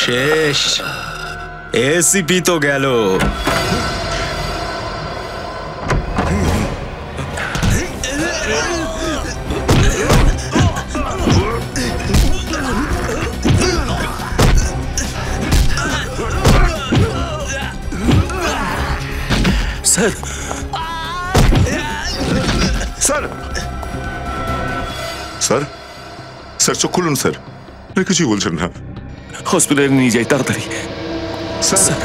শেষ। এসিপি তো গেল। স্যার, স্যার, স্যার, স্যার চোখ খুলুন স্যার। কিছুই বলছেন না। হসপিটালে নিয়ে যাই তাড়াতাড়ি। স্যার,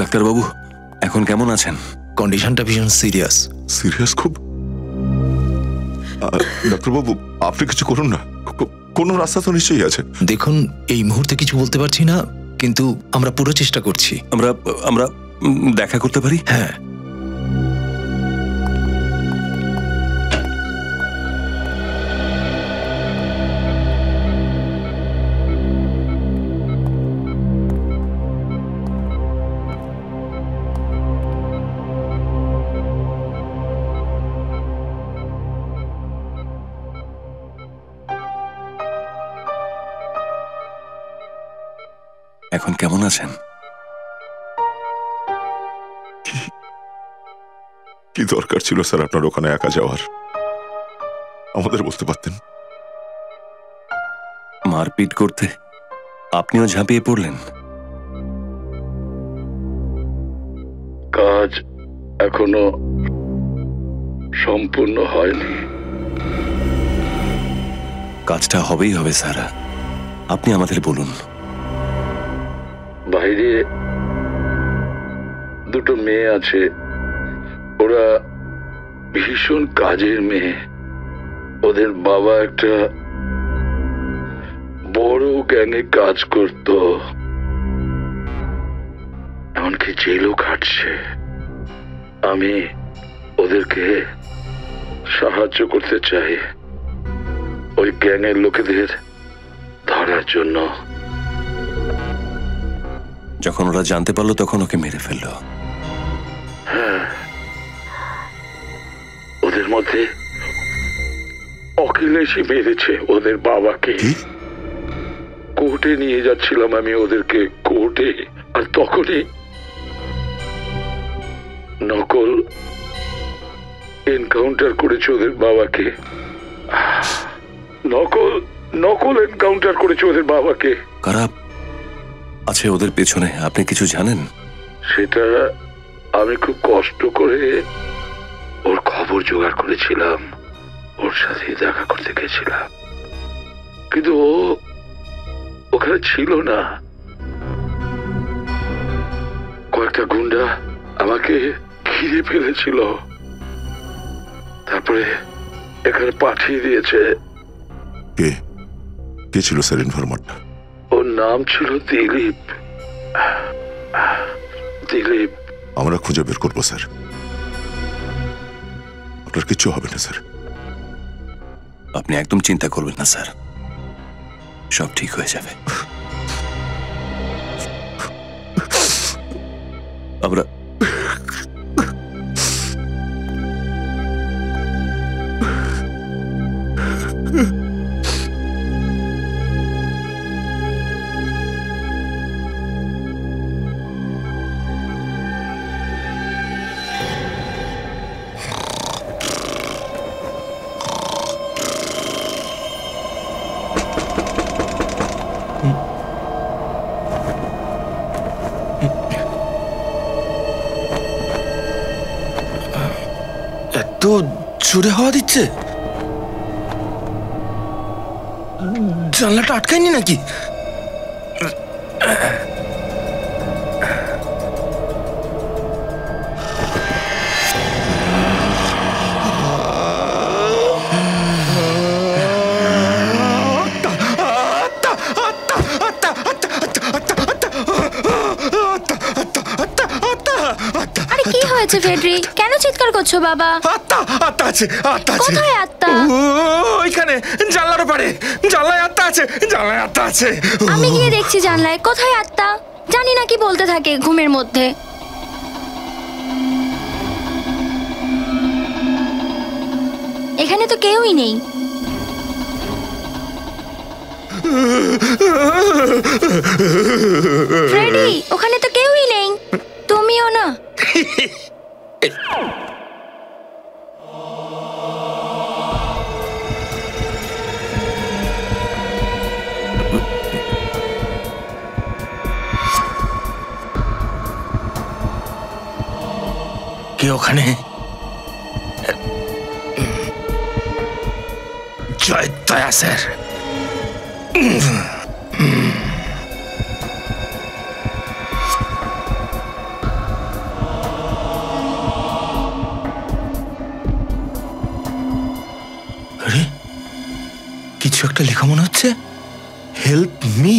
ডাক্তারবাবু এখন কেমন আছেন? কন্ডিশনটা ভীষণ সিরিয়াস। সিরিয়াস খুব? ডাক্তারবাবু আপনি কিছু করুন না, কোনো রাস্তা তো নিশ্চয়ই আছে। দেখুন, এই মুহূর্তে কিছু বলতে পারছি না, কিন্তু আমরা পুরো চেষ্টা করছি। আমরা আমরা দেখা করতে পারি? হ্যাঁ। এখন কেমন আছেন? কি দরকার ছিল স্যার আপনার ওখানে একা যাওয়ার? আমাদের বলতে পারতেন। মারপিট করতে আপনিও ঝাঁপিয়ে পড়লেন। কাজ এখনো সম্পূর্ণ হয়নি। কাজটা হবেই হবে স্যার, আপনি আমাদের বলুন। বাইরে দুটো মেয়ে আছে, ওরা ভীষণ কাজের মেয়ে। ওদের বাবা একটা বড় গ্যাংয়ে কাজ করত, এমনকি জেলও খাটছে। আমি ওদেরকে সাহায্য করতে চাই ওই গ্যাংয়ের লোকেদের ধরার জন্য। যখন ওরা জানতে পারলো তখন ওকে মেরে ফেললো। হ্যাঁ, ওদের মধ্যে অখিলেশই মেরেছে ওদের বাবাকে। কোর্টে নিয়ে যাচ্ছিলাম আমি ওদেরকে, কোর্টে, আর তখনই নকল এনকাউন্টার করেছে ওদের বাবাকে। নকল এনকাউন্টার করেছে ওদের বাবাকে। কারা আছে ওদের পেছনে আপনি কিছু জানেন? সেটা আমি খুব কষ্ট করে ওর খবর জোগাড় করেছিলাম, ওর সাথে দেখা করতে গেছিলাম, কিন্তু ও ওখানে ছিল না। কয়েকটা গুন্ডা আমাকে ঘিরে ফেলেছিল, তারপরে এখানে পাঠিয়ে দিয়েছে। কে কে ছিল স্যার ইনফরমারটা? ওর নাম ছিল দিলীপ। দিলীপ। আমরা খুঁজে বের করবো স্যার, আপনার কিচ্ছু হবে না স্যার। আপনি একদম চিন্তা করবেন না স্যার, সব ঠিক হয়ে যাবে। আমরা এত জোরে হাওয়া দিচ্ছে, জানলাটা আটকায়নি নাকি? হয়েছে ফ্রেডরি? কেন চিৎকার করছো বাবা? আত্মা আত্মা আছে, আত্মা আছে। কোথায় আত্মা? ওইখানে জানলার পারে, জানলায় আত্মা আছে, জানলায় আত্মা আছে। আমি গিয়ে দেখছি জানলায়। কোথায় আত্মা? জানি না কি বলতে থাকে ঘুমের মধ্যে। এখানে তো কেউই নেই। ফ্রেডি, ওখানে তো কেউই নেই। তুমিও না। কে ওখানে? জয় দয়া স্যার। আরে কিছু একটা লেখা মনে হচ্ছে। Help me.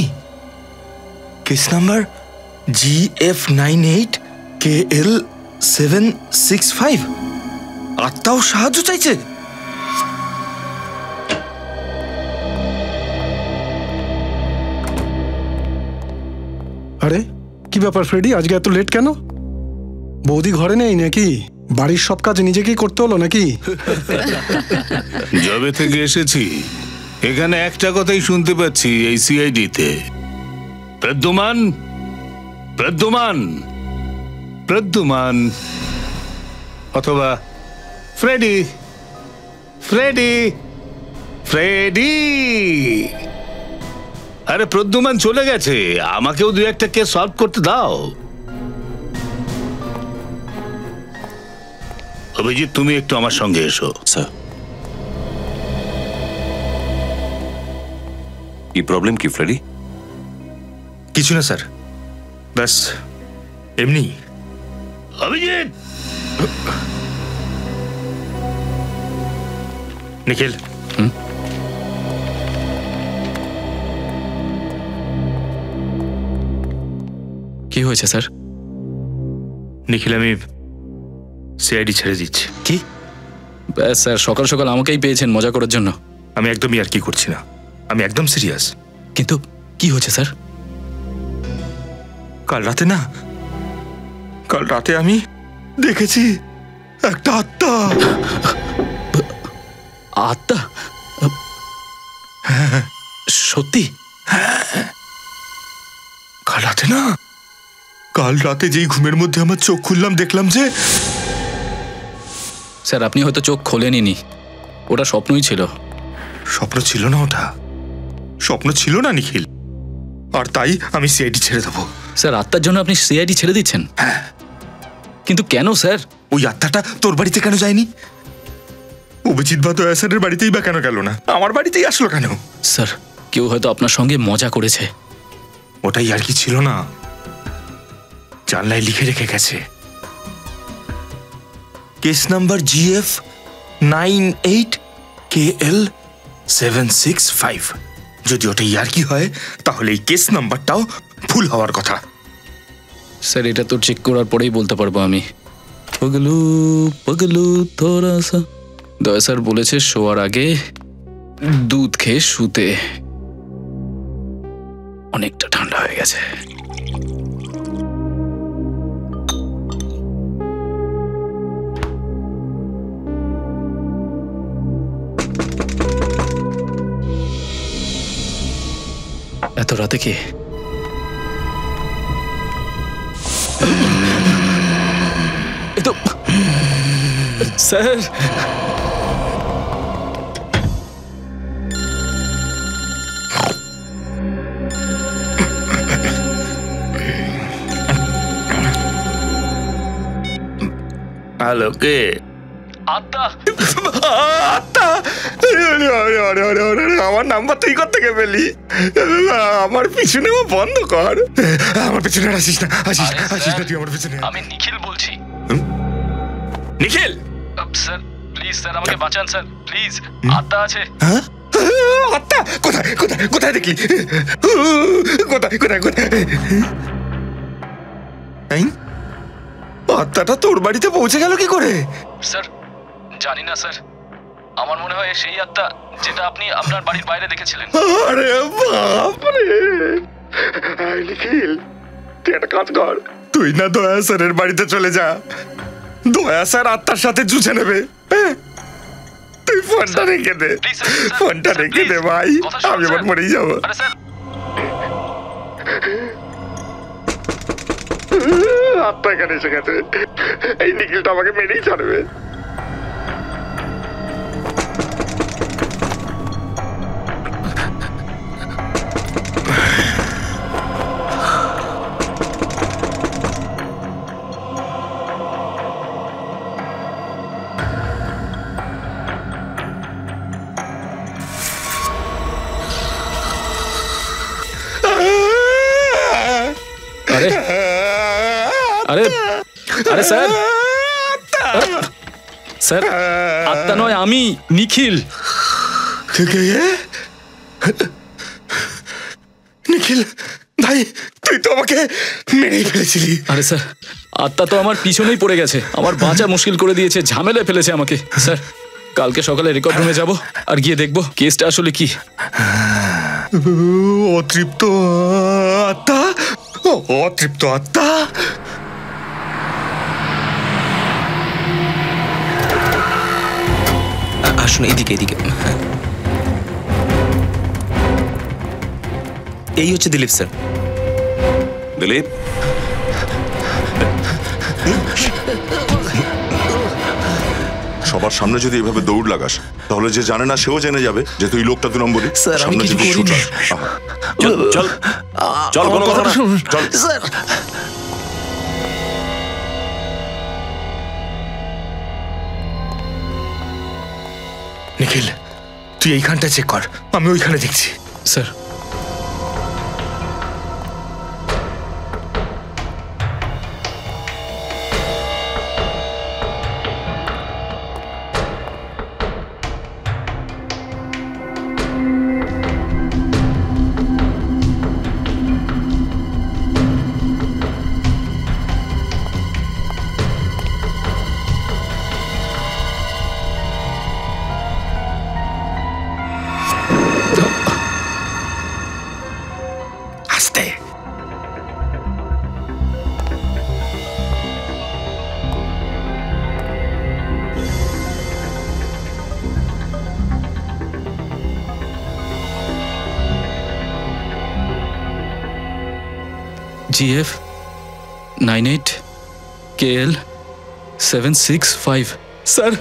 Case number GF98KL765। আত্মাও সাহায্য চাইছে। আরে কি ব্যাপার ফ্রেডি, আজকে এত লেট কেন? বৌদি ঘরে নেই নাকি? বাড়ির সব কাজ নিজেকেই করতে হলো নাকি? যবে থেকে এসেছি এখানে একটা কথাই শুনতে পাচ্ছি, এই সিআইডিতে প্রদ্যুমান প্রদ্যুমান প্রদ্যুমান অথবা ফ্রেডি ফ্রেডি ফ্রেডি। আরে প্রদ্যুমান চলে গেছে, আমাকেও দু একটা কেস সলভ করতে দাও। অভিজিৎ, তুমি একটু আমার সঙ্গে এসো। স্যার, কি প্রবলেম কি ফ্রেডি? কিছু না স্যার, ব্যাস এমনি। অভিজিৎ, নিখিল, কি হয়েছে স্যার? নিখিল, আমি সিআইডি ছেড়ে দিচ্ছি। কি? ব্যাস স্যার, সকাল সকাল আমাকেই পেয়েছেন মজা করার জন্য। আমি একদমই আর কি করছি না, আমি একদম সিরিয়াস। কিন্তু কি হয়েছে স্যার? কাল রাতে আমি দেখেছি একটা আত্মা। আত্মা? সত্যি? কাল রাতে যেই ঘুমের মধ্যে আমার চোখ খুললাম, দেখলাম যে স্যার, আপনি হয়তো চোখ খোলেননি, ওটা স্বপ্নই ছিল। স্বপ্ন ছিল না, ওটা স্বপ্ন ছিল না নিখিল। আর তাই আমি সিআইডি ছেড়ে দেবো। স্যার, আত্মার জন্য আপনি সিআইডি ছেড়ে দিচ্ছেন? হ্যাঁ। কিন্তু কেন স্যার? ওই আত্মাটা তোর বাড়িতে কেন যায়নি? অভিজিৎ বা দয়া স্যারের বাড়িতেই বা কেন গেল না? আমার বাড়িতেই আসলো কেন? স্যার, কেউ হয়তো আপনার সঙ্গে মজা করেছে। ওটাই আর কি ছিল না, জানলায় লিখে রেখে গেছে কেস নাম্বার GF98KL765। যদি ওটা ইয়ার্কি হয় তাহলে এই কেস নাম্বারটাও ভুল হওয়ার কথা। স্যার, এটা তো চেক করার পরেই বলতে পারবো আমি। পগলু পগলু থোড়া সা। দয়া স্যার বলেছে শোয়ার আগে দুধ খেয়ে শুতে। অনেকটা ঠান্ডা হয়ে গেছে। এত রাতে কি? স্যার, হ্যালো, কে? আত্মা? আত্মা? আমার নাম্বার তুই কোথা থেকে পেলি? আমার পিছনে বন্ধ কর। আমার পিছনে আসিস না, আসিস না তুই আমার পিছনে। আমি নিখিল বলছি। নিখিল, স্যার প্লিজ, স্যার আমাকে বাঁচান স্যার, প্লিজ। আত্মা আছে? হ্যাঁ? আত্মা কোথায় কোথায় কোথায় দেখলি? কোথায় কোথায় কোথায়? আত্মাটা তোর বাড়িতে পৌঁছে গেল কি করে? স্যার জানি না স্যার, আমার মনে হয় সেই আত্মা যেটা আপনি আপনার বাড়ির বাইরে দেখেছিলেন। আরে বাপরে! এই নিখিল, তুই একটা কাজ কর, তুই না দয়া স্যারের বাড়িতে চলে যা। দয়া স্যার আত্মার সাথে জুঝে নেবে। হ্যাঁ? তুই ফোনটা রেখে দে, Please, sir, sir, ফোনটা sir, রেখে দে please. ভাই, কথা শুনুন, আমি এবার sir. মরেই যাবো। আরে স্যার, আত্মা এখানে এসে গেছে, এই নিখিলটা আমাকে মেরেই ছাড়বে। আরে আরে আরে স্যার, স্যার আত্মা নয়, আমি নিখিল। নিখিল ভাই, তুই তো আমাকে মেরেই ফেলেছিলি। আরে স্যার, আত্মা তো আমার পিছনেই পড়ে গেছে, আমার বাঁচা মুশকিল করে দিয়েছে, ঝামেলায় ফেলেছে আমাকে। স্যার কালকে সকালে রেকর্ড রুমে যাব আর গিয়ে দেখবো কেসটা আসলে কি। অতৃপ্ত আত্মা, অতৃপ্ত আত্মা। আসুন এদিকে এদিকে। এই হচ্ছে দিলীপ স্যার। দিলীপ, সবার সামনে যদি এভাবে দৌড় লাগাস তাহলে যে জানে না সেও জেনে যাবে যে তুই লোকটা 2 নম্বরই। স্যার, আমি সামনে কিছু যদি করিনি। shooter। চল চল চল, কোনো কথা না, চল। স্যার নিখিল, তুই এইখানটা চেক কর, আমি ওইখানে দেখছি। স্যার আস্তে। GF 98 KL 765। স্যার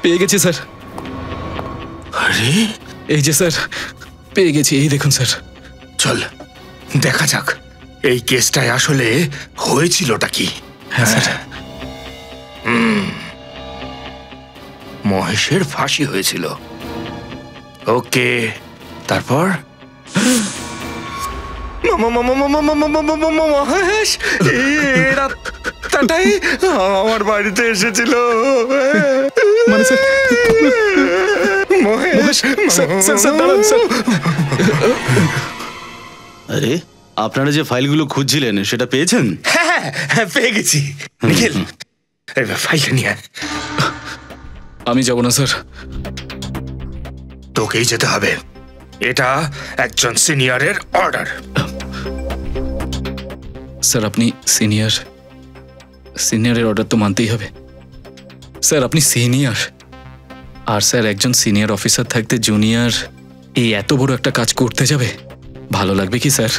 পেয়ে গেছি স্যার। আরে এই যে স্যার, পেয়ে গেছি, এই দেখুন স্যার। চল দেখা যাক এই কেসটায় আসলে হয়েছিলটা কি। হ্যাঁ স্যার। মহেশের ফাঁসি হয়েছিল। ওকে, তারপর মহেশ এরা তাটাই আমার বাড়িতে এসেছিল। মানে স্যার, মহেশ স্যার দাঁড়ান স্যার। আরে আপনারা যে ফাইলগুলো খুঁজছিলেন সেটা পেয়েছেন? হ্যাঁ হ্যাঁ, পেয়ে গেছি। নিখিল, এবার ফাইলটা নিয়ে আয়। আমি যাব না স্যার। তোকেই যেতে হবে, এটা একজন সিনিয়রের অর্ডার। স্যার আপনি সিনিয়রের অর্ডার তো মানতেই হবে। স্যার আপনি সিনিয়র, আর স্যার একজন সিনিয়র অফিসার থাকতে জুনিয়র এই এত বড় একটা কাজ করতে যাবে, ভালো লাগবে কি স্যার?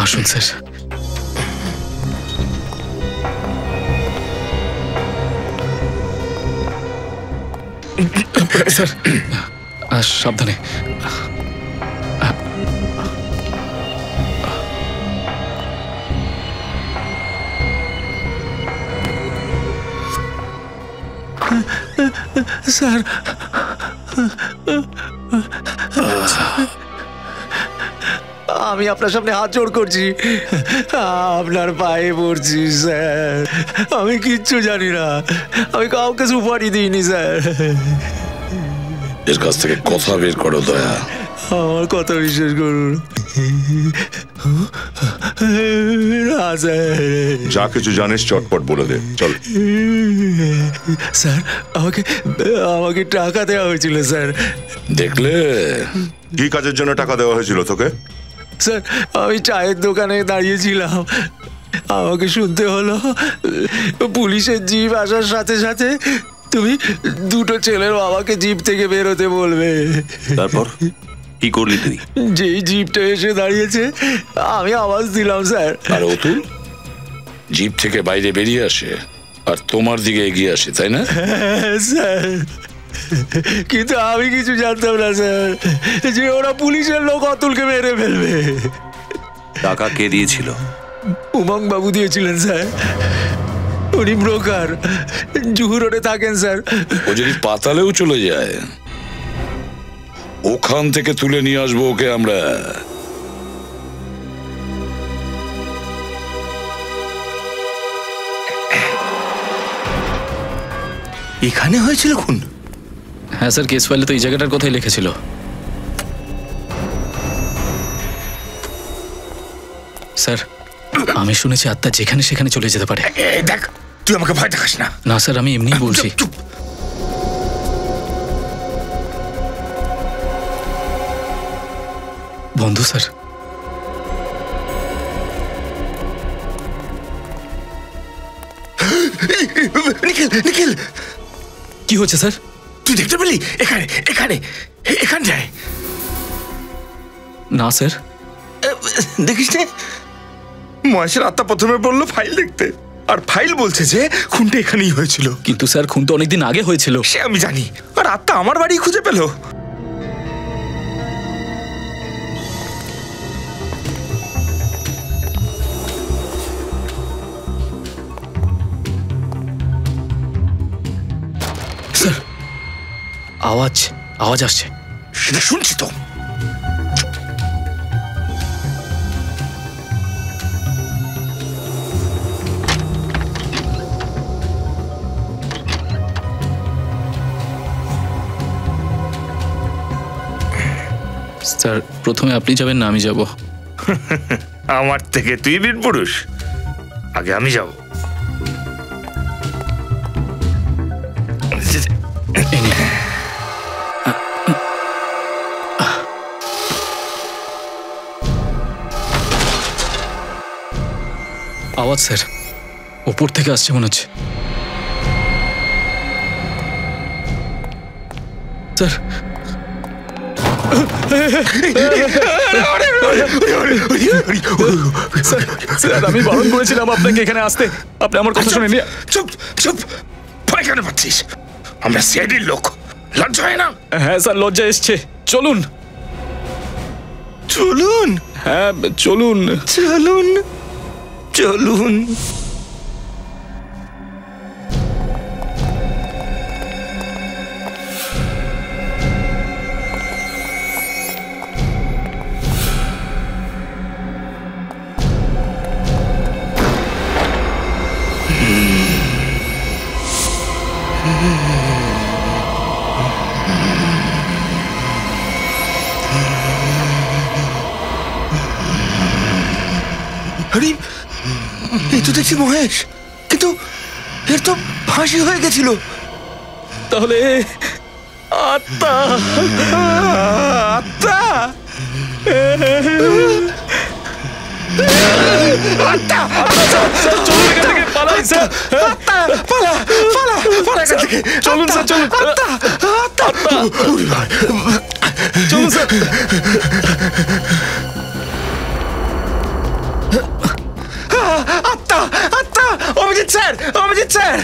আসুন স্যার। স্যার সাবধানে। স্যার আমি আপনার সামনে হাত জোড় করছি, আপনার পায়ে পড়ছি স্যার। আমি কিচ্ছু জানি না, আমি কাউকে সুপারি দিইনি স্যার। এর কাছ থেকে কথা বের করো দয়া। আমার কথা বিশ্বাস করুন। না স্যার। যা কিছু জানিস চটপট বলে দে, চল। স্যার আমাকে টাকা দেওয়া হয়েছিল স্যার। দেখলে কি কাজের জন্য টাকা দেওয়া হয়েছিল তোকে? স্যার আমি চায়ের দোকানে দাঁড়িয়েছিলাম, আমাকে শুনতে হলো পুলিশের জিপ আসার সাথে সাথে তুমি দুটো ছেলের বাবাকে জিপ থেকে বেরোতে বলবে। তারপর কি করলি তুই? যেই জিপটা এসে দাঁড়িয়েছে আমি আওয়াজ দিলাম স্যার। আর অতুল জিপ থেকে বাইরে বেরিয়ে আসে আর তোমার দিকে এগিয়ে আসে, তাই না? স্যার কিন্তু আমি কিছু জানতাম না স্যার যে ওরা পুলিশের লোক অতুলকে মেরে ফেলবে। টাকা কে দিয়েছিল? উমং বাবু দিয়েছিলেন স্যার, উনি ব্রোকার, জুহু রোডে থাকেন স্যার। ও যদি পাতালেও চলে যায় ওখান থেকে তুলে নিয়ে আসবো ওকে আমরা। এখানে হয়েছিল খুন? হ্যাঁ স্যার, কেস ফাইলে তো এই জায়গাটার কথাই লিখেছিল। স্যার আমি শুনেছি আত্মা যেখানে সেখানে চলে যেতে পারে। দেখ তুই আমাকে ভয় দেখাস না। না স্যার, আমি এমনিই বলছি। চুপ। বন্ধু স্যার। নিখিল নিখিল কি হচ্ছে স্যার? তুই দেখতে পেলি? এখানে এখানে এখানটায়। না স্যার। দেখিস নে, মহেশের আত্মা প্রথমে বললো ফাইল দেখতে, আর ফাইল বলছে যে খুনটা এখানেই হয়েছিল। কিন্তু স্যার খুন তো অনেকদিন আগে হয়েছিল। সে আমি জানি, আর আত্মা আমার বাড়ি খুঁজে পেলো। স্যার আওয়াজ আওয়াজ আসছে। সেটা শুনছি তো। স্যার প্রথমে আপনি যাবেন না আমি যাব? আমার থেকে তুই বীর পুরুষ, আগে আমি যাব। আওয়াজ স্যার ওপর থেকে আসছে মনে হচ্ছে। স্যার স্যার আমি বারণ করেছিলাম আপনাকে এখানে আসতে, আপনি আমার কথা শুনেনি। চুপ চুপ, ভয় কেন পাচ্ছিস? আমরা সিআইডির লোক, লজ্জা হয় না? হ্যাঁ স্যার লজ্জা এসছে। চলুন চলুন। হ্যাঁ চলুন চলুন চলুন। আরে এই তো দেখছি মহেশ, কিন্তু এর তো ফাঁসি হয়ে গেছিল। তাহলে আত্মা আত্মা আত্মা স্যার চলুন এখান থেকে পালাই স্যার। আত্মা পালা পালা পালা এখান থেকে। চলুন স্যার চলুন। আত্মা আত্মা চলুন স্যার। আত্মা আত্মা অভিজিৎ স্যার, অভিজিৎ স্যার।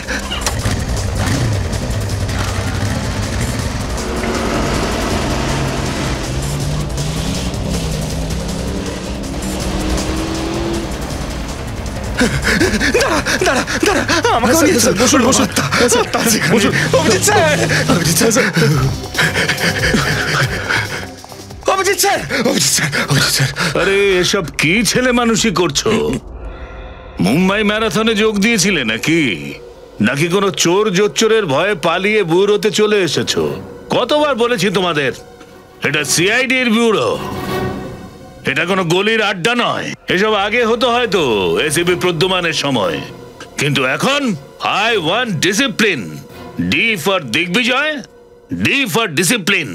দাঁড়া দাঁড়া দাঁড়া, আমাকে বসুন বসুন। Abhijit sir, Abhijit sir, Abhijit sir, Abhijit sir, Abhijit sir. আরে এসব কি ছেলে মানুষই করছো? মুম্বাই ম্যারাথনে যোগ দিয়েছিলে নাকি? নাকি কোনো চোর জোচ্চোরের ভয়ে পালিয়ে বুড়োতে চলে এসেছো? কতবার বলেছি তোমাদের এটা সিআইডির ব্যুরো, এটা কোনো গলির আড্ডা নয়। এসব আগে হতো হয়তো এসিপি প্রদ্যুমানের সময়, কিন্তু এখন I want discipline. D for Digvijay, D for discipline.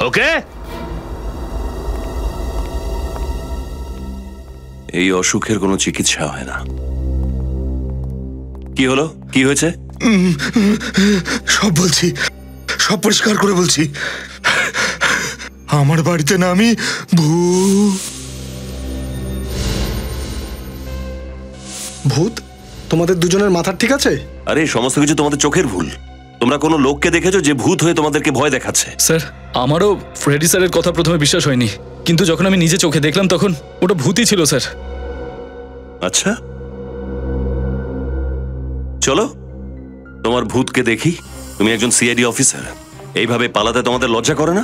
Okay? এই অসুখের কোনো চিকিৎসা হয় না। কি হলো, কি হয়েছে? সব বলছি, সব পরিষ্কার করে বলছি। আমার বাড়িতে না আমি ভূত? তোমাদের দুজনের মাথা ঠিক আছে? আরে সমস্ত কিছু তোমাদের চোখের ভুল। তোমরা কোনো লোককে দেখেছো যে ভূত হয়ে তোমাদেরকে ভয় দেখাচ্ছে। স্যার, আমারও ফ্রেডি স্যারের কথা প্রথমে বিশ্বাস হয়নি, কিন্তু যখন আমি নিজে চোখে দেখলাম তখন ওটা ভূতই ছিল স্যার। আচ্ছা, চলো তোমার ভূতকে দেখি। তুমি একজন সিআইডি অফিসার, এইভাবে পালাতে তোমাদের লজ্জা করে না?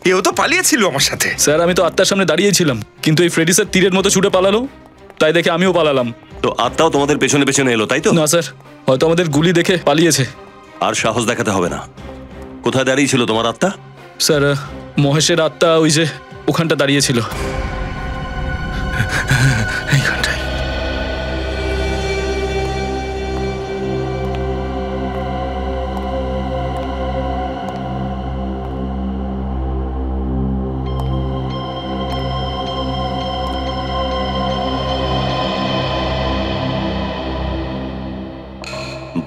এও তো পালিয়েছিল আমার সাথে। স্যার, আমি তো আত্মার সামনে দাঁড়িয়েছিলাম, কিন্তু এই ফ্রেডি স্যার তীরের মতো ছুটে পালালো, তাই দেখে আমিও পালালাম। তো আত্মাও তোমাদের পেছনে পেছনে এলো, তাই তো? না স্যার, হয়তো আমাদের গুলি দেখে পালিয়েছে। আর সাহস দেখাতে হবে না। কোথায় দাঁড়িয়ে ছিল তোমার আত্মা? স্যার, মহেশের আত্মা ওই যে ওখানটা দাঁড়িয়েছিল। এইখানটায়।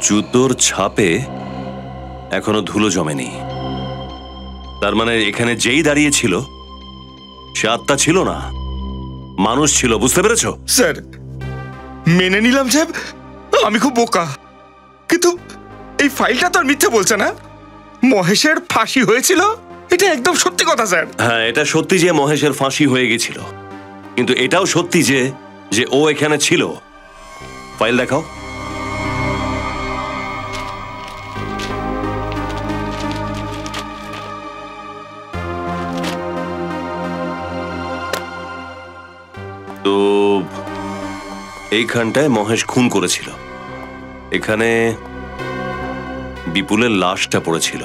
জুতোর ছাপে এখনো ধুলো জমেনি। তার মানে এখানে যেই দাঁড়িয়ে ছিল সে আত্মা ছিল না, মানুষ ছিল। বুঝতে পেরেছো? স্যার, মেনে নিলাম যে আমি খুব বোকা, কিন্তু এই ফাইলটা তো আর মিথ্যে বলছে না। মহেশের ফাঁসি হয়েছিল, এটা একদম সত্যি কথা স্যার। হ্যাঁ, এটা সত্যি যে মহেশের ফাঁসি হয়ে গেছিল, কিন্তু এটাও সত্যি যে ও এখানে ছিল। ফাইল দেখাও। তো এইখানটায় মহেশ খুন করেছিল। এখানে বিপুলের লাশটা পড়েছিল,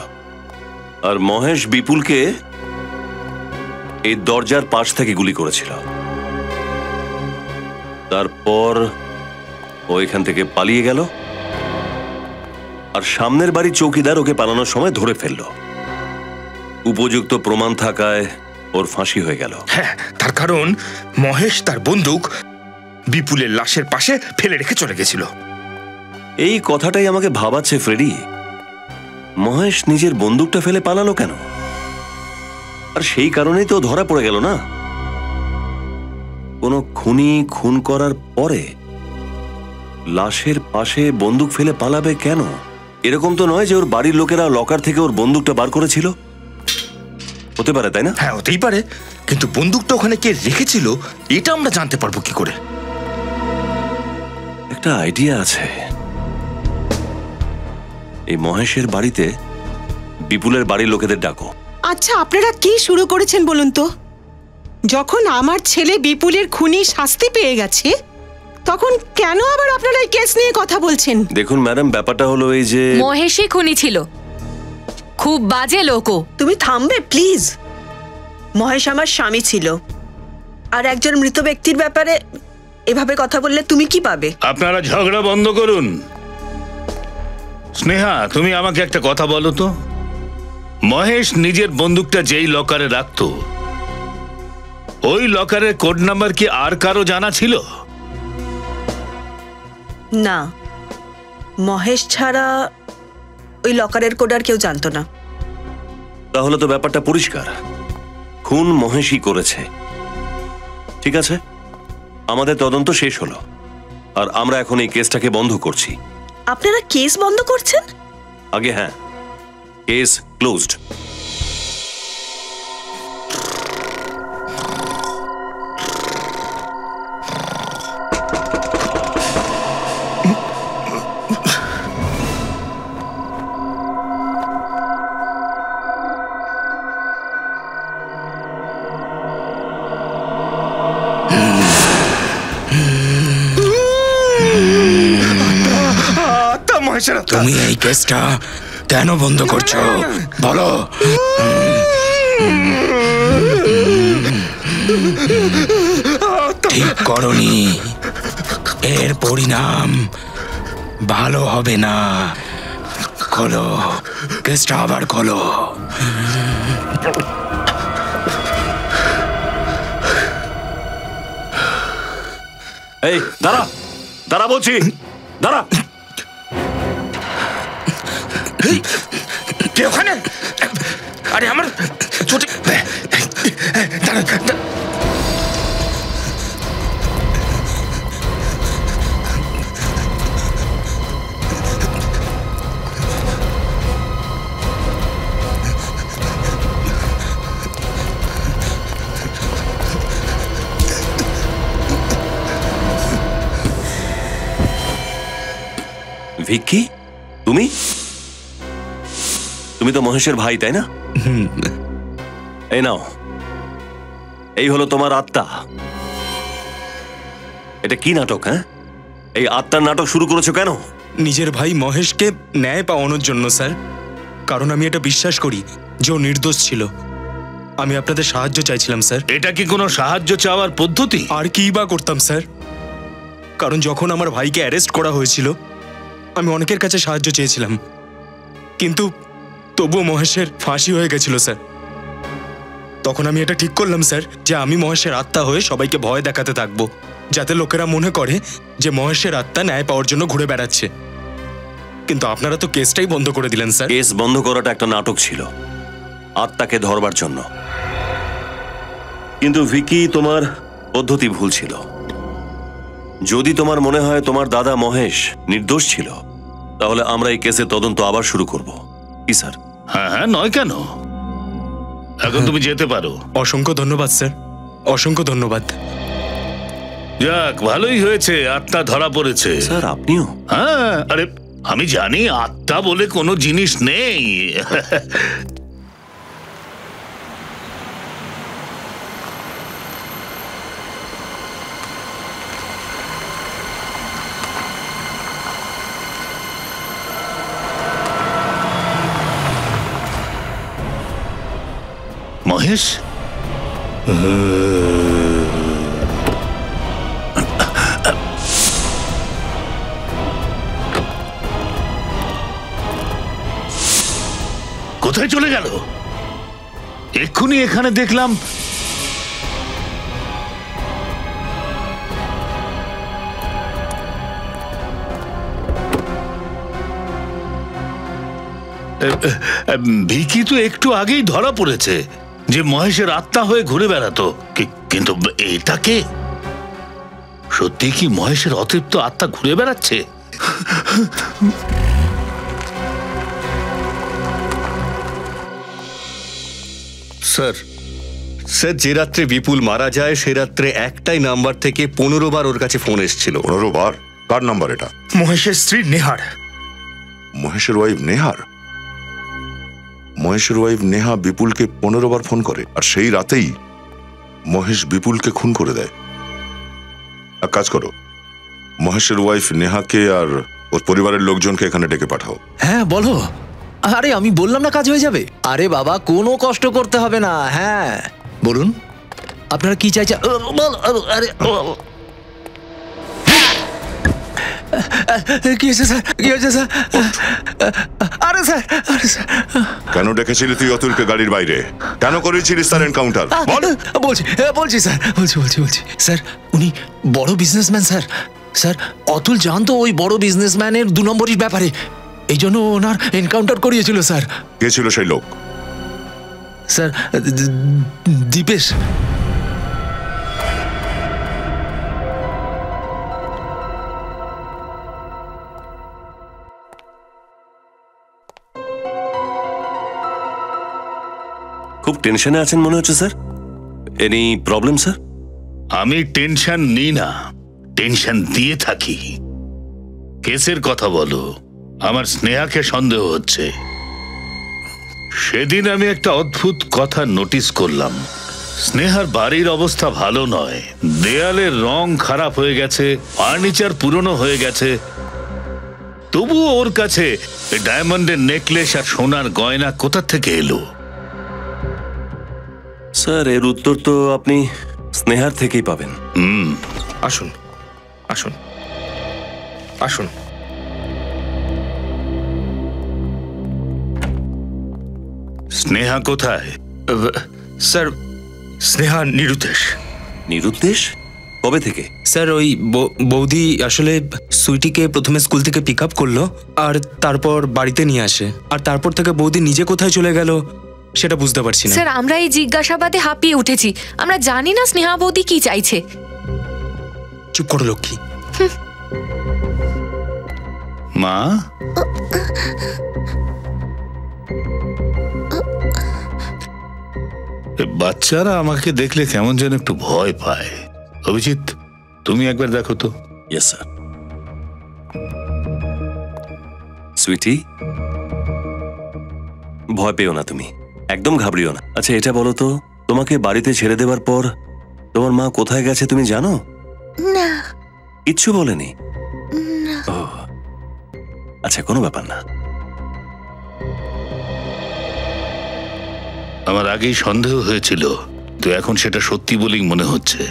আর মহেশ বিপুলকে এই দরজার পাশ থেকে গুলি করেছিল। তারপর ও এখান থেকে পালিয়ে গেল, আর সামনের বাড়ির চৌকিদার ওকে পালানোর সময় ধরে ফেলল। উপযুক্ত প্রমাণ থাকায় ওর ফাঁসি হয়ে গেল। হ্যাঁ, তার কারণ মহেশ তার বন্দুক বিপুলের লাশের পাশে ফেলে রেখে চলে গেছিল। এই কথাটাই আমাকে ভাবাচ্ছে ফ্রেডি। মহেশ নিজের বন্দুকটা ফেলে পালালো কেন? আর সেই কারণেই তো ধরা পড়ে গেল না। কোনো খুনি খুন করার পরে লাশের পাশে বন্দুক ফেলে পালাবে কেন? এরকম তো নয় যে ওর বাড়ির লোকেরা লকার থেকে ওর বন্দুকটা বার করেছিল। হতে পারে, তাই না? হ্যাঁ, হতেই পারে, কিন্তু বন্দুকটা ওখানে কে রেখেছিল এটা আমরা জানতে পারবো কি করে? একটা আইডিয়া আছে। এই মহেশের বাড়িতে বিপুলের বাড়ির লোকেদের ডাকো। আচ্ছা, আপনারা কি শুরু করেছেন বলুন তো? যখন আমার ছেলে বিপুলের খুনি শাস্তি পেয়ে গেছে, তখন কেন আবার আপনারা এই কেস নিয়ে কথা বলছেন? দেখুন ম্যাডাম, ব্যাপারটা হলো এই যে মহেশই খুনি ছিল, খুব বাজে লোকও। তুমি থামবে প্লিজ? মহেশ আমার স্বামী ছিল, আর একজন মৃত ব্যক্তির ব্যাপারে এভাবে কথা বললে তুমি কি পাবে? আপনারা ঝগড়া বন্ধ করুন। স্নেহা, তুমি আমাকে একটা কথা বলো তো, মহেশ নিজের বন্দুকটা যেই লকারে রাখতো, ওই লকারের কোড নাম্বার কি আর কারো জানা ছিল? না, মহেশ ছাড়া ওই লকারের কোড আর কেউ জানতো না। তাহলে তো ব্যাপারটা পরিষ্কার, খুন মহেশই করেছে। ঠিক আছে, আমাদের তদন্ত শেষ হলো, আর আমরা এখন এই কেসটাকে বন্ধ করছি। আপনারা কেস বন্ধ করছেন? আগে হ্যাঁ, কেস ক্লোজড। তুমি এই কেসটা কেন বন্ধ করছো বলো? ঠিক করনি, এর পরিণাম ভালো হবে না। খোলো, কেসটা আবার খোলো। এই দাঁড়া, দাঁড়া বলছি, দাঁড়া। কে ওখানে? আরে আমার চোটে। ভিক্কি, তুমি তুমি তো মহেশের ভাই, তাই না? এই নাও, এই হলো তোমার আত্মা। এটা কি নাটক? হ্যাঁ, এই আত্মার নাটক শুরু করেছো কেন? নিজের ভাই মহেশকে ন্যায় পাওয়ানোর জন্য স্যার। কারণ আমি এটা বিশ্বাস করি যে ও নির্দোষ ছিল। আমি আপনাদের সাহায্য চাইছিলাম স্যার। এটা কি কোনো সাহায্য চাওয়ার পদ্ধতি? আর কি বা করতাম স্যার, কারণ যখন আমার ভাইকে অ্যারেস্ট করা হয়েছিল আমি অনেকের কাছে সাহায্য চেয়েছিলাম, কিন্তু তবুও মহেশের ফাঁসি হয়ে গেছিল স্যার। তখন আমি এটা ঠিক করলাম স্যার যে আমি মহেশের আত্মা হয়ে সবাইকে ভয় দেখাতে থাকবো, যাতে লোকেরা মনে করে যে মহেশের আত্মা ন্যায় পাওয়ার জন্য ঘুরে বেড়াচ্ছে। কিন্তু আপনারা তো কেসটাই বন্ধ করে দিলেন স্যার। কেস বন্ধ করাটা একটা নাটক ছিল, আত্মাকে ধরবার জন্য। কিন্তু ভিকি, তোমার পদ্ধতি ভুল ছিল। যদি তোমার মনে হয় তোমার দাদা মহেশ নির্দোষ ছিল, তাহলে আমরা এই কেসের তদন্ত আবার শুরু করব। কি স্যার? হ্যাঁ হ্যাঁ, নয় কেন? এখন তুমি যেতে পারো। অসংখ্য ধন্যবাদ স্যার, অসংখ্য ধন্যবাদ। যাক, ভালোই হয়েছে, আত্মা ধরা পড়েছে। স্যার আপনিও? হ্যাঁ, আরে আমি জানি আত্মা বলে কোনো জিনিস নেই। মহেশ, কোথায় চলে গেল? এক্ষুনি এখানে দেখলাম। ভিকি তো একটু আগেই ধরা পড়েছে যে মহেশের আত্মা হয়ে ঘুরে বেড়াতো, কিন্তু এটাকে সত্যি কি মহেশের অতৃপ্ত আত্মা ঘুরে বেড়াচ্ছে? স্যার, স্যার যে রাত্রে বিপুল মারা যায় সে রাত্রে একটাই নাম্বার থেকে 15 বার ওর কাছে ফোন এসেছিল। 15 বার? কার নাম্বার এটা? মহেশের স্ত্রী নেহার। মহেশের ওয়াইফ নেহার? মহেশের ওয়াইফ নেহা বিপুলকে 15 বার ফোন করে, আর সেই রাতেই মহেশ বিপুলকে খুন করে দেয়। এক কাজ করো, মহেশের ওয়াইফ নেহাকে আর ওর পরিবারের লোকজনকে এখানে ডেকে পাঠাও। হ্যাঁ বলো। আরে আমি বললাম না কাজ হয়ে যাবে। আরে বাবা, কোনো কষ্ট করতে হবে না। হ্যাঁ বলুন আপনারা কি চাইছেন। আরে কি হয়েছে স্যার? কি হয়েছে স্যার? আরে স্যার, আরে স্যার। কেন ডেকেছিলি তুই অতুলকে গাড়ির বাইরে? কেন করেছিলিস তার এনকাউন্টার? বল। বলছি স্যার, বলছি স্যার, উনি বড় বিজনেসম্যান স্যার। স্যার অতুল জানতো ওই বড় বিজনেসম্যানের 2 নম্বরের ব্যাপারে, এই জন্য ওনার এনকাউন্টার করিয়েছিল স্যার। কে ছিল সেই লোক? স্যার দীপেশ। খুব টেনশনে আছেন মনে হচ্ছে স্যার। Any problem sir? আমি টেনশন নিই না, টেনশন দিয়ে থাকি। কেসের কথা বলো। আমার স্নেহাকে সন্দেহ হচ্ছে। সেদিন আমি একটা অদ্ভুত কথা নোটিস করলাম। স্নেহার বাড়ির অবস্থা ভালো নয়, দেয়ালের রং খারাপ হয়ে গেছে, ফার্নিচার পুরনো হয়ে গেছে, তবুও ওর কাছে ডায়মন্ডের নেকলেস আর সোনার গয়না কোথা থেকে এলো? স্যার এর উত্তর তো আপনি স্নেহার থেকেই পাবেন। আসুন আসুন আসুন। স্নেহা কোথায়? স্যার স্নেহা নিরুদ্দেশ। নিরুদ্দেশ? কবে থেকে? স্যার ওই বৌদি আসলে সুইটিকে প্রথমে স্কুল থেকে পিক আপ করলো আর তারপর বাড়িতে নিয়ে আসে, আর তারপর থেকে বৌদি নিজে কোথায় চলে গেল সেটা বুঝতে পারছি না। স্যার আমরা এই জিজ্ঞাসাবাদে হাঁপিয়ে উঠেছি, আমরা জানি না স্নেহা বৌদি কি চাইছে। চুপ করো লক্ষ্মী। মা, বাচ্চারা আমাকে দেখলে কেমন যেন একটু ভয় পায়। অভিজিৎ, তুমি একবার দেখো তো। Yes sir. সুইটি, ভয় পেও না, তুমি একদম ঘাবড়িও না। আচ্ছা এটা বলো তো, তোমাকে বাড়িতে ছেড়ে দেওয়ার পর তোমার মা কোথায় গেছে তুমি জানো? না। কিচ্ছু বলেনি? ও আচ্ছা, কোনো ব্যাপার না। আমার আগেই সন্দেহ হয়েছিল, তো এখন সেটা সত্যি বলেই মনে হচ্ছে।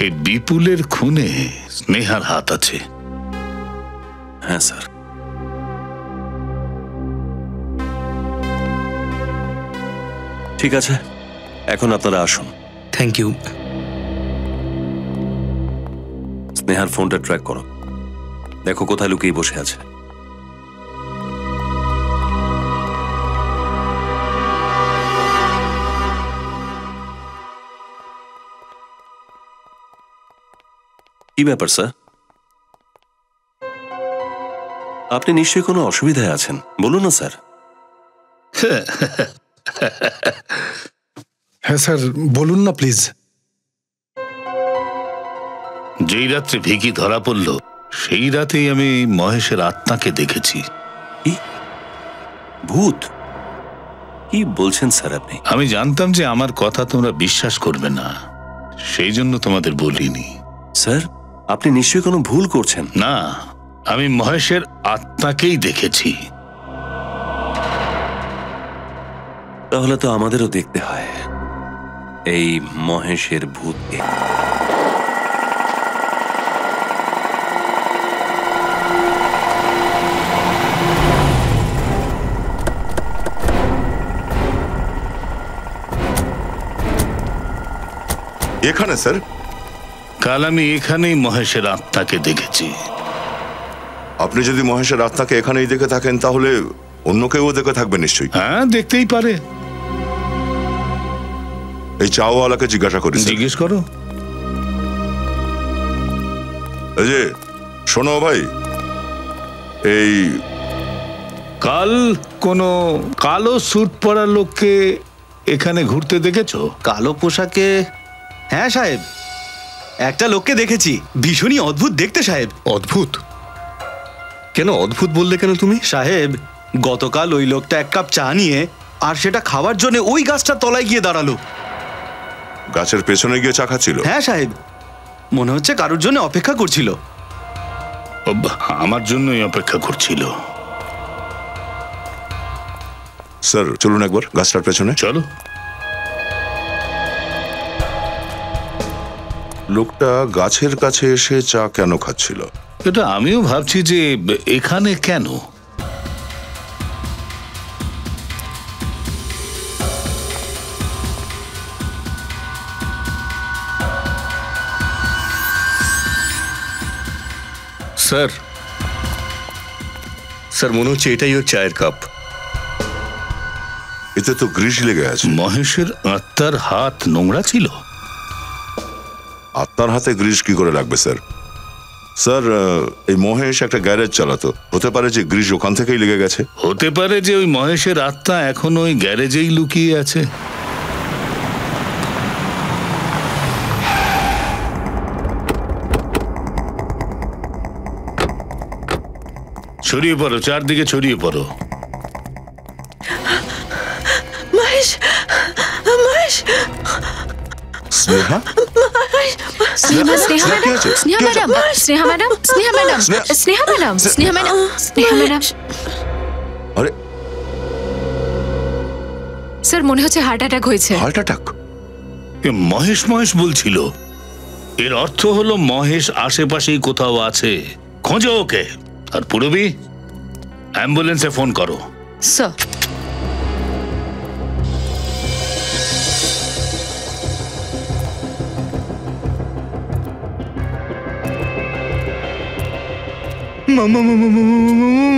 এই বিপুলের খুনে স্নেহার হাত আছে। হ্যাঁ স্যার। ঠিক আছে, এখন আপনারা আসুন। Thank you. স্নেহার ফোনটা ট্র্যাক করো, দেখো কোথায় লুকিয়ে বসে আছে। কি ব্যাপার স্যার? আপনি নিশ্চয়ই কোনো অসুবিধায় আছেন, বলুন না স্যার। হ্যাঁ স্যার, বলুন না প্লিজ। যেই রাত্রে ভিকি ধরা পড়ল সেই রাতেই আমি মহেশের আত্মাকে দেখেছি। ভূত? কি বলছেন স্যার আপনি? আমি জানতাম যে আমার কথা তোমরা বিশ্বাস করবে না, সেই জন্য তোমাদের বলিনি। স্যার আপনি নিশ্চয়ই কোনো ভুল করছেন। না, আমি মহেশের আত্মাকেই দেখেছি। তাহলে তো আমাদেরও দেখতে হয় এই মহেশের ভূতকে। এখানে স্যার? কাল আমি এখানেই মহেশের আত্মাকে দেখেছি। আপনি যদি মহেশের আত্মাকে এখানেই দেখে থাকেন তাহলে অন্য কেউ দেখে থাকবে নিশ্চয়ই। হ্যাঁ, দেখতেই পারে। এই চাওয়ালাকে জিজ্ঞাসা করি। জিজ্ঞেস করো। এই যে শোনো ভাই, এই কাল কোনো কালো স্যুট পরা লোককে এখানে ঘুরতে দেখেছো? কালো পোশাকে? হ্যাঁ সাহেব, একটা লোককে দেখেছি, ভীষণই অদ্ভুত দেখতে সাহেব। অদ্ভুত? কেন অদ্ভুত বললে কেন তুমি? সাহেব গতকাল ওই লোকটা এক কাপ চা নিয়ে আর সেটা খাওয়ার জন্য ওই গাছটার তলায় গিয়ে দাঁড়ালো। গাছের পেছনে গিয়ে চা খাচ্ছিল? হ্যাঁ সাহেব, মনে হচ্ছে কারোর জন্য অপেক্ষা করছিল। আমার জন্যই অপেক্ষা করছিল। স্যার চলুন একবার গাছটার পেছনে। চলো। লোকটা গাছের কাছে এসে চা কেন খাচ্ছিল? এটা আমিও ভাবছি যে এখানে কেন। স্যার, স্যার মনে হচ্ছে এটাই ওর চায়ের কাপ। এতে তো গ্রিস লেগে আছে। মহেশের আত্মার হাত নোংরা ছিল? আত্মার হাতে গ্রিস কি করে লাগবে স্যার? স্যার এই মহেশ একটা গ্যারেজ চালাতো, হতে পারে যে গ্রিস ওখান থেকেই লেগে গেছে। হতে পারে যে ওই মহেশের আত্মা এখন ওই গ্যারেজেই লুকিয়ে আছে। ছড়িয়ে পড়ো, চারদিকে ছড়িয়ে পড়ো। Mahesh, Mahesh, Sneha, Sneha, Sneha madam, Sneha madam, Sneha madam, Sneha madam, Sneha madam, Sneha madam, Sneha madam. আরে Sneha madam, Sneha madam, Sneha madam, Sneha madam, Sneha madam, Sneha madam, Sneha madam, Sneha madam, sir মনে হচ্ছে হার্ট অ্যাটাক হয়েছে। Heart attack? মহেশ মহেশ বলছিল, এর অর্থ হলো মহেশ আশেপাশেই কোথাও আছে, খোঁজো ওকে। আর পুরবী, অ্যাম্বুলেন্সে ফোন করো। স্যার।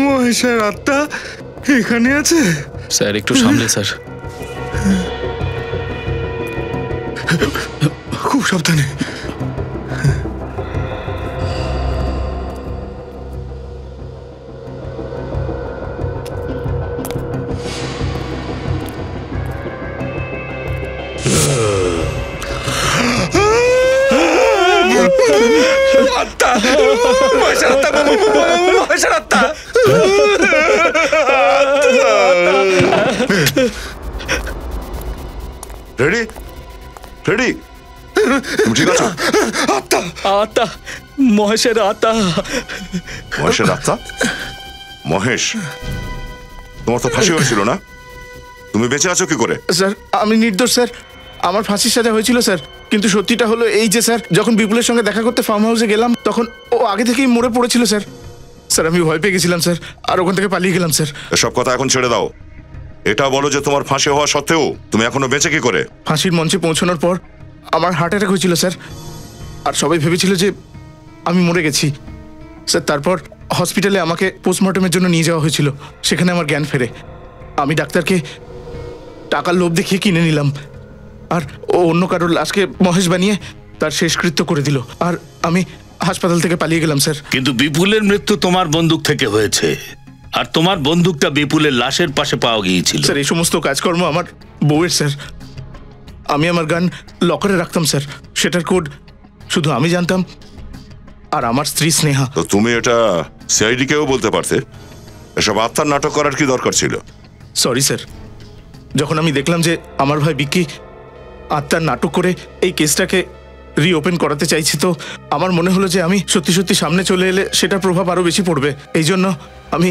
মহেশের আত্মা এখানে আছে? স্যার একটু সামলে স্যার। খুব সাবধানে। আত্মা, মহেশের আত্মা, মহেশের আত্মা। রেডি রেডি, তুমি ঠিক আছো? আত্মা, আত্মা, মহেশের আত্মা। মহেশের আত্মা? মহেশ, তোমার তো ফাঁসি হয়েছিল না? তুমি বেঁচে আছো কি করে? স্যার আমি নির্দোষ স্যার, আমার ফাঁসির সাজা হয়েছিল স্যার, কিন্তু সত্যিটা হলো এই যে স্যার, যখন বিপুলের সঙ্গে দেখা করতে ফার্ম হাউসে গেলাম তখন ও আগে থেকেই মরে পড়েছিল স্যার। স্যার আমি ভয় পেয়ে গেছিলাম স্যার, আর ওখান থেকে পালিয়ে গেলাম স্যার। এসব কথা এখন ছেড়ে দাও। এটা বলো যে তোমার ফাঁসি হওয়া সত্ত্বেও তুমি এখনো বেঁচে কি করে? ফাঁসির মঞ্চে পৌঁছানোর পর আমার হার্ট অ্যাটাক হয়েছিল স্যার, আর সবাই ভেবেছিল যে আমি মরে গেছি স্যার। তারপর হসপিটালে আমাকে পোস্টমর্টমের জন্য নিয়ে যাওয়া হয়েছিল, সেখানে আমার জ্ঞান ফেরে। আমি ডাক্তারকে টাকার লোভ দেখিয়ে কিনে নিলাম, আর ও অন্য কারোর লাশকে মহেশ বানিয়ে তার শেষকৃত্য করে দিল, আর আমি হাসপাতাল থেকে পালিয়ে গেলাম স্যার। কিন্তু বিপুলের মৃত্যু তোমার বন্দুক থেকে হয়েছে, আর তোমার বন্দুকটা বিপুলের লাশের পাশে পাওয়া গিয়েছিল। স্যার এই সমস্ত কাজকর্ম আমার বউয়ের স্যার। আমি আমার গান লকারে রাখতাম স্যার, সেটার কোড শুধু আমি জানতাম আর আমার স্ত্রী স্নেহা। তো তুমি এটা সিআইডি কেও বলতে পারতে। এসব আত্মার নাটক করার কি দরকার ছিল? সরি স্যার, যখন আমি দেখলাম যে আমার ভাই বিক্কি আত্মার নাটক করে এই কেসটাকে রিওপেন করাতে চাইছি, তো আমার মনে হলো যে আমি সত্যি সত্যি সামনে চলে এলে সেটার প্রভাব আরো বেশি পড়বে। এই জন্য আমি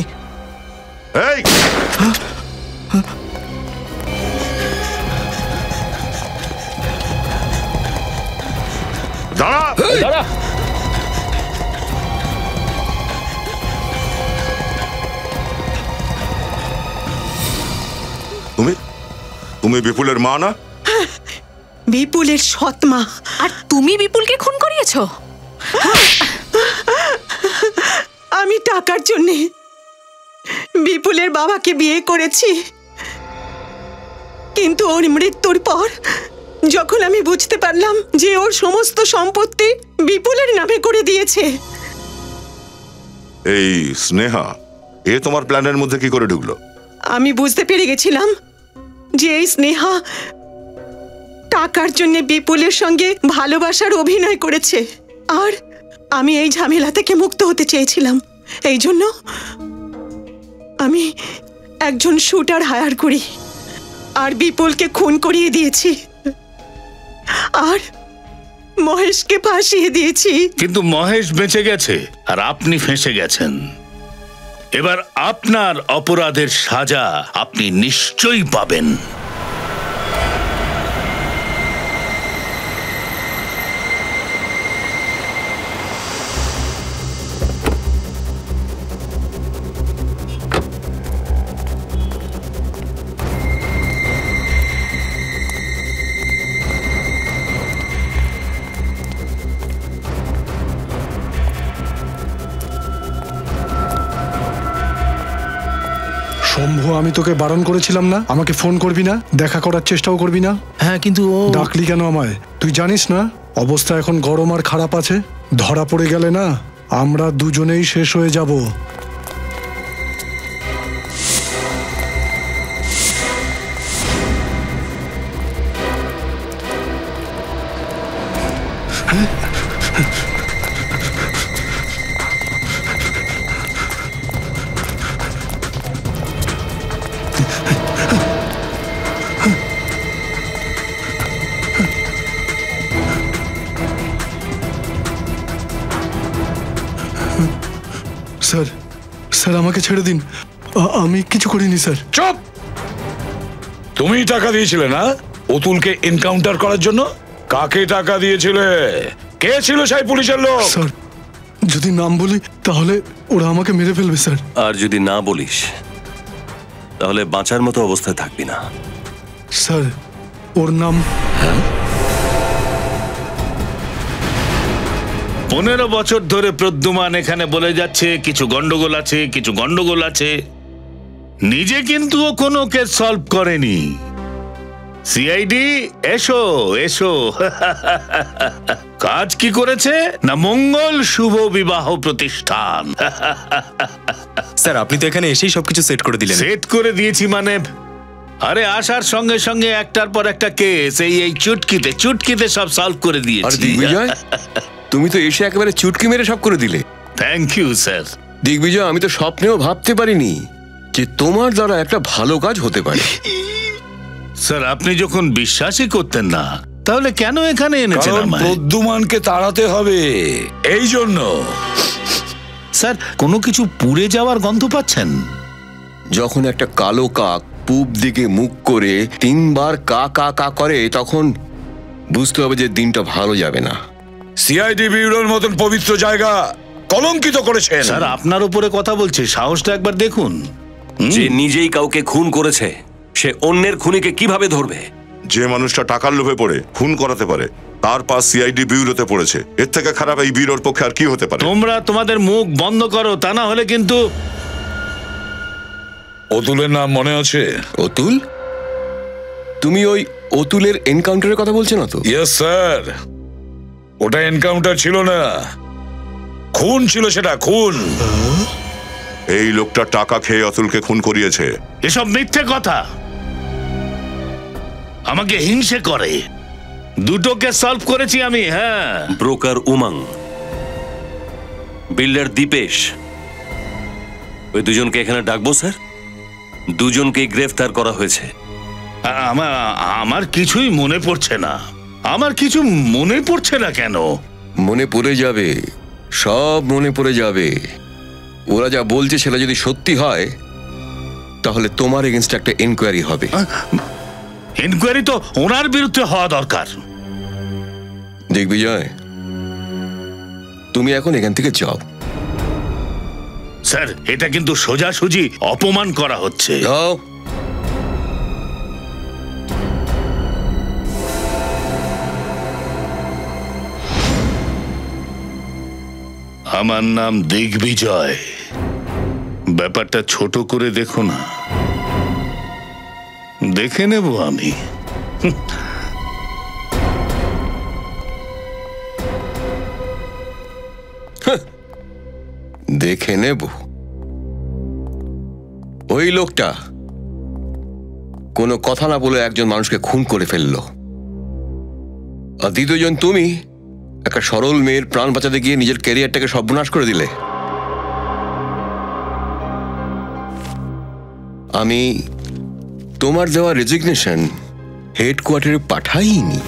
দাঁড়া দাঁড়া। তুমি তুমি বিপুলের মা না? বিপুলের সৎ মা। আর তুমি বিপুলকে খুন করিয়েছো? আমি টাকার জন্যে বিপুলের বাবাকে বিয়ে করেছি, কিন্তু ওর মৃত্যুর পর যখন আমি বুঝতে পারলাম যে ওর সমস্ত সম্পত্তি বিপুলের নামে করে দিয়েছে। এই স্নেহা, এ তোমার প্ল্যানের মধ্যে কি করে ঢুকলো? আমি বুঝতে পেরে গেছিলাম যে এই স্নেহা টাকার জন্য বিপুলের সঙ্গে ভালোবাসার অভিনয় করেছে, আর আমি এই ঝামেলা থেকে মুক্ত হতে চেয়েছিলাম। এই জন্য আমি একজন শুটার হায়ার করি আর বিপুলকে খুন করিয়ে দিয়েছি, আর মহেশকে ফাঁসিয়ে দিয়েছি। কিন্তু মহেশ বেঁচে গেছে আর আপনি ফেঁসে গেছেন। এবার আপনার অপরাধের সাজা আপনি নিশ্চয়ই পাবেন। শম্ভু, আমি তোকে বারণ করেছিলাম না আমাকে ফোন করবি না, দেখা করার চেষ্টাও করবি না? হ্যাঁ কিন্তু ও ডাকলি কেন আমায়? তুই জানিস না অবস্থা এখন গরম আর খারাপ আছে। ধরা পড়ে গেলে না আমরা দুজনেই শেষ হয়ে যাব। স্যার, স্যার আমাকে ছেড়ে দিন, আমি কিছু করিনি স্যার। চুপ! তুমি টাকা দিয়েছিলে না অতুলকে এনকাউন্টার করার জন্য? কাকে টাকা দিয়েছিলে? কে ছিল সেই পুলিশের লোক? স্যার যদি নাম বলি তাহলে ওরা আমাকে মেরে ফেলবে স্যার। আর যদি না বলিস তাহলে বাঁচার মতো অবস্থায় থাকবি না। স্যার ওর নাম 15 বছর ধরে প্রদ্যুমান এখানে বলে যাচ্ছে কিছু গন্ডগোল আছে, কিছু গন্ডগোল আছে। নিজে কিন্তু ও কোনো কেস সলভ করেনি। সিআইডি এসো এসো। কাজ কি করেছে না মঙ্গল শুভ বিবাহ প্রতিষ্ঠান। স্যার আপনি তো এখানে এসেই সবকিছু সেট করে দিলেন। সেট করে দিয়েছি মানে? আরে আসার সঙ্গে সঙ্গে একটার পর একটা কেস এই চুটকিতে চুটকিতে সব সলভ করে দিয়েছি। দিগ্বিজয় তুমি তো এসে একেবারে চুটকি মেরে সব করে দিলে। Thank you sir. দিগ্বিজয় আমি তো স্বপ্নেও ভাবতে পারিনি যে তোমার দ্বারা একটা ভালো কাজ হতে পারে। স্যার আপনি যখন বিশ্বাসই করতেন না তাহলে কেন এখানে এনেছেন আমায়? প্রদ্যুমানকে তাড়াতে হবে এই জন্য। স্যার কোনো কিছু পুড়ে যাওয়ার গন্ধ পাচ্ছেন? যখন একটা কালো কাক পূব দিকে মুখ করে 3 বার কা কা কা করে তখন বুঝতে হবে যে দিনটা ভালো যাবে না। সিআইডি ব্যুরোর মতন পবিত্র জায়গা কলঙ্কিত করেছেন। স্যার আপনার উপরে কথা বলছে, সাহসটা একবার দেখুন। যে নিজেই কাউকে খুন করেছে সে অন্যের খুনিকে কিভাবে ধরবে? যে মানুষটা টাকার লোভে পড়ে খুন করাতে পারে তার পাশ সিআইডি ব্যুরোতে পড়েছে। এর থেকে খারাপ এই ব্যুরোর পক্ষে আর কি হতে পারে? তোমরা তোমাদের মুখ বন্ধ করো, তা না হলে কিন্তু। অতুলের নাম মনে আছে? অতুল? তুমি ওই অতুলের এনকাউন্টারের কথা বলছো না তো? ইয়েস স্যার, ওটা এনকাউন্টার ছিল না, খুন ছিল। সেটা খুন। এই লোকটা টাকা খেয়ে অতুলকে খুন করিয়েছে। এসব মিথ্যে কথা। আমাকে হিংসে করে। দুটোকে সলভ করেছি আমি। হ্যাঁ, ব্রোকার উমাং, বিল্ডার দীপেশ, ওই দুজনকে এখানে ডাকবো স্যার? দুজনকেই গ্রেফতার করা হয়েছে। আমার কিছুই মনে পড়ছে না। আমার কিছু মনে পড়ছে না কেন? মনে পড়ে যাবে, সব মনে পড়ে যাবে। ওরা যা বলছে সেটা যদি সত্যি হয় তাহলে তোমার এগেইনস্ট একটা এনকোয়ারি হবে। এনকোয়ারি তো ওনার বিরুদ্ধে হওয়া দরকার। দিগ্বিজয় তুমি এখন এখান থেকে যাও। স্যার এটা কিন্তু সোজাসুজি অপমান করা হচ্ছে। যাও। আমার নাম দিগ্বিজয়। ব্যাপারটা ছোট করে দেখো না, দেখে নেব আমি। দেখে নেব। ওই লোকটা কোনো কথা না বলে একজন মানুষকে খুন করে ফেললো, আর দ্বিতীয়জন তুমি একটা সরল মেয়ের প্রাণ বাঁচাতে গিয়ে নিজের ক্যারিয়ারটাকে সর্বনাশ করে দিলে। আমি তোমার দেওয়া রেজিগনেশন হেডকোয়ার্টারে পাঠাইনি।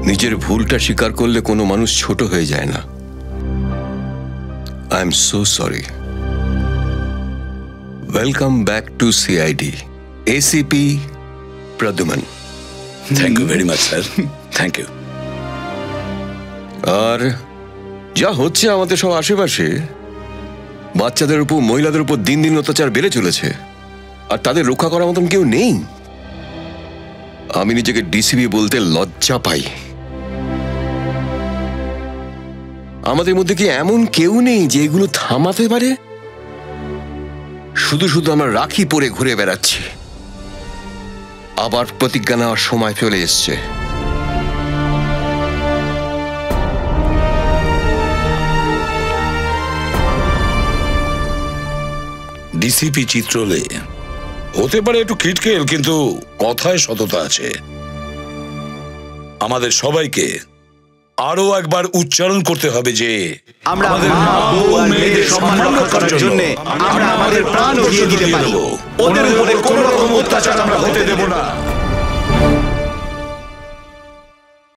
নিজের ভুলটা স্বীকার করলে কোনো মানুষ ছোট হয়ে যায় না। I am so sorry. Welcome back to CID, ACP Pradyuman. Thank you very much sir, thank you. আর যা হচ্ছে আমাদের সব আশেপাশে, বাচ্চাদের উপর, মহিলাদের উপর দিন দিন অত্যাচার বেড়ে চলেছে, আর তাদের রক্ষা করার মতন কেউ নেই। আমি নিজেকে ডিসিপি বলতে লজ্জা পাই। আমাদের মধ্যে কি এমন কেউ নেই যে এগুলো থামাতে পারে? শুধু শুধু আমরা রাখি পরে ঘুরে বেড়াচ্ছি। আবার প্রতিজ্ঞা নেওয়ার সময় চলে এসছে। ডিসিপি চিত্রলে হতে পারে একটু ক্রিটিক্যাল, কিন্তু কথায় সততা আছে। আমাদের সবাইকে আরো একবার উচ্চারণ করতে হবে যে আমরা আমাদের মা, বউ আর মেয়েদের সম্মান রক্ষা করার জন্য আমরা আমাদের প্রাণ দিয়ে দেব। ওদের উপরে কোনো রকম অত্যাচার আমরা হতে দেব না।